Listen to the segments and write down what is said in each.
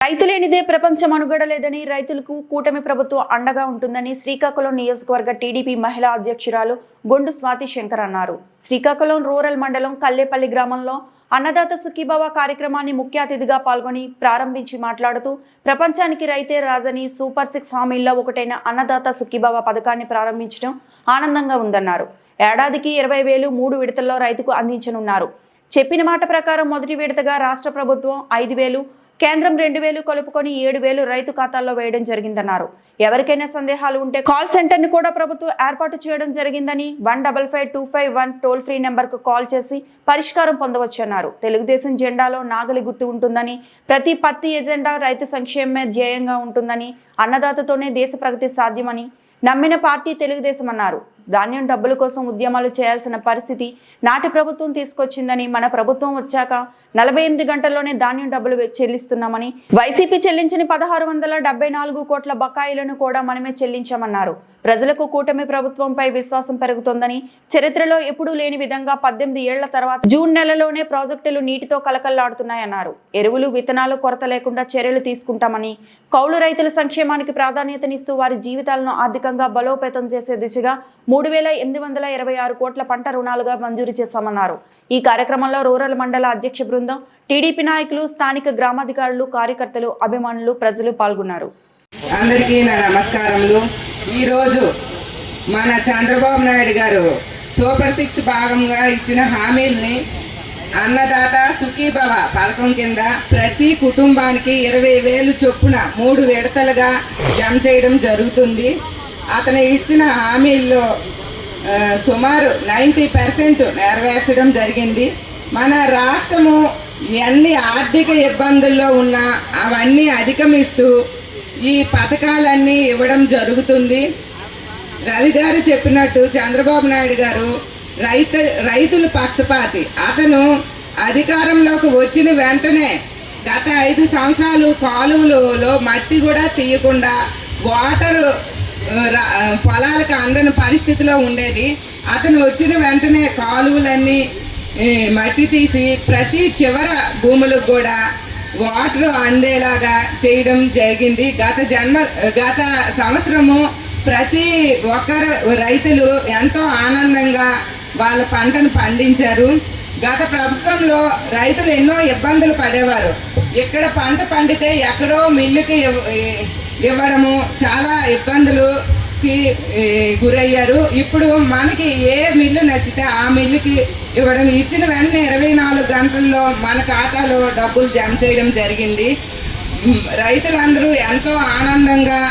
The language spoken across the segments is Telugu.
రైతు లేనిదే ప్రపంచం అనుగడలేదని రైతులకు కూటమి ప్రభుత్వం అండగా ఉంటుందని శ్రీకాకుళం నియోజకవర్గ టీడీపీ మహిళా అధ్యక్షురాలు గొండు స్వాతి శంకర్ అన్నారు. శ్రీకాకుళం రూరల్ మండలం కల్లేపల్లి గ్రామంలో అన్నదాత సుఖీభవ కార్యక్రమాన్ని ముఖ్య అతిథిగా పాల్గొని ప్రారంభించి మాట్లాడుతూ ప్రపంచానికి రైతే రాజని సూపర్ 6 హామీల్లో ఒకటైన అన్నదాత సుఖీభవ పథకాన్ని ప్రారంభించడం ఆనందంగా ఉందన్నారు. ఏడాదికి 20,000 3 విడతల్లో రైతుకు అందించనున్నారు. చెప్పిన మాట ప్రకారం మొదటి విడతగా రాష్ట్ర ప్రభుత్వం 5,000, కేంద్రం 2,000 కలుపుకొని 7,000 రైతు ఖాతాల్లో వేయడం జరిగిందన్నారు. ఎవరికైనా సందేహాలు ఉంటే కాల్ సెంటర్ ని కూడా ప్రభుత్వం ఏర్పాటు చేయడం జరిగిందని 155251 టోల్ ఫ్రీ నెంబర్ కు కాల్ చేసి పరిష్కారం పొందవచ్చన్నారు. తెలుగుదేశం జెండాలో నాగలి గుర్తు ఉంటుందని, ప్రతి పత్తి ఎజెండా రైతు సంక్షేమమే ధ్యేయంగా ఉంటుందని, అన్నదాతతోనే దేశ ప్రగతి సాధ్యమని నమ్మిన పార్టీ తెలుగుదేశం అన్నారు. ధాన్యం డబ్బుల కోసం ఉద్యమాలు చేయాల్సిన పరిస్థితి నాటి ప్రభుత్వం తీసుకొచ్చిందని, మన ప్రభుత్వం వచ్చాక 48 గంటల్లోనే ధాన్యం డబ్బులు చెల్లిస్తున్నామని, వైసీపీ చెల్లించిన 1,674 కోట్ల బకాయిలను కూడా మనమే చెల్లించామన్నారు. ప్రజలకు కూటమి ప్రభుత్వంపై విశ్వాసం పెరుగుతోందని, చరిత్రలో ఎప్పుడూ లేని విధంగా 18 ఏళ్ల తర్వాత జూన్ నెలలోనే ప్రాజెక్టులు నీటితో కలకల్లాడుతున్నాయన్నారు. ఎరువులు, విత్తనాలు కొరత లేకుండా చర్యలు తీసుకుంటామని, కౌలు రైతుల సంక్షేమానికి ప్రాధాన్యతనిస్తూ వారి జీవితాలను ఆర్థికంగా బలోపేతం చేసే దిశగా 3,826 కోట్ల పంట రుణాలుగా మంజూరు చేశామన్నారు. ఈ కార్యక్రమంలో రూరల్ మండల అధ్యక్ష బృందం, టీడీపీ నాయకులు, స్థానిక గ్రామాధికారులు, కార్యకర్తలు, అభిమానులు, ప్రజలు పాల్గొన్నారు. అందరికీ నా నమస్కారములు. ఈరోజు మన చంద్రబాబు నాయుడు గారు సూపర్ 6 భాగంగా ఇచ్చిన హామీల్ని అన్నదాత సుఖీభవ పథకం కింద ప్రతి కుటుంబానికి 20,000 చొప్పున 3 విడతలుగా జమ చేయడం జరుగుతుంది. అతను ఇచ్చిన హామీల్లో సుమారు 90% నెరవేర్చడం జరిగింది. మన రాష్ట్రము ఎన్ని ఆర్థిక ఇబ్బందుల్లో ఉన్నా అవన్నీ అధిగమిస్తూ ఈ పథకాలన్నీ ఇవ్వడం జరుగుతుంది. రవి గారు చెప్పినట్టు చంద్రబాబు నాయుడు గారు రైతుల పక్షపాతి. అతను అధికారంలోకి వచ్చిన వెంటనే గత 5 సంవత్సరాలు కాలువలలో మట్టి కూడా తీయకుండా వాటర్ పొలాలకు అందని పరిస్థితిలో ఉండేది. అతను వచ్చిన వెంటనే కాలువలన్నీ మట్టి తీసి ప్రతి చివర భూములకు కూడా వాటర్ అందేలాగా చేయడం జరిగింది. గత సంవత్సరము ప్రతి ఒక్కరు రైతులు ఎంతో ఆనందంగా వాళ్ళ పంటను పండించారు. గత ప్రభుత్వంలో రైతులు ఎన్నో ఇబ్బందులు పడేవారు. ఇక్కడ పంట పండితే ఎక్కడో మిల్లుకి ఇవ్వడము చాలా ఇబ్బందులకి గురయ్యారు. ఇప్పుడు మనకి ఏ మిల్లు నచ్చితే ఆ మిల్లుకి ఇవ్వడం, ఇచ్చిన వెంటనే 24 గంటల్లో మన ఖాతాలో డబ్బులు జమ చేయడం జరిగింది. రైతులందరూ ఎంతో ఆనందంగా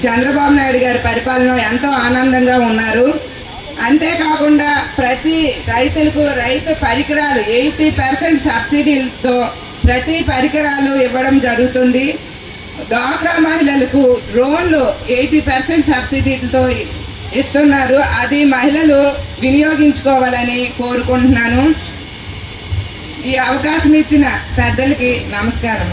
చంద్రబాబు నాయుడు గారి పరిపాలన ఎంతో ఆనందంగా ఉన్నారు. అంతేకాకుండా ప్రతి రైతులకు రైతు పరికరాలు 80% సబ్సిడీలతో ప్రతి పరికరాలు ఇవ్వడం జరుగుతుంది. డ్వాక్రా మహిళలకు డ్రోన్లు 80% సబ్సిడీలతో ఇస్తున్నారు. అది మహిళలు వినియోగించుకోవాలని కోరుకుంటున్నాను. ఈ అవకాశం ఇచ్చిన పెద్దలకి నమస్కారం.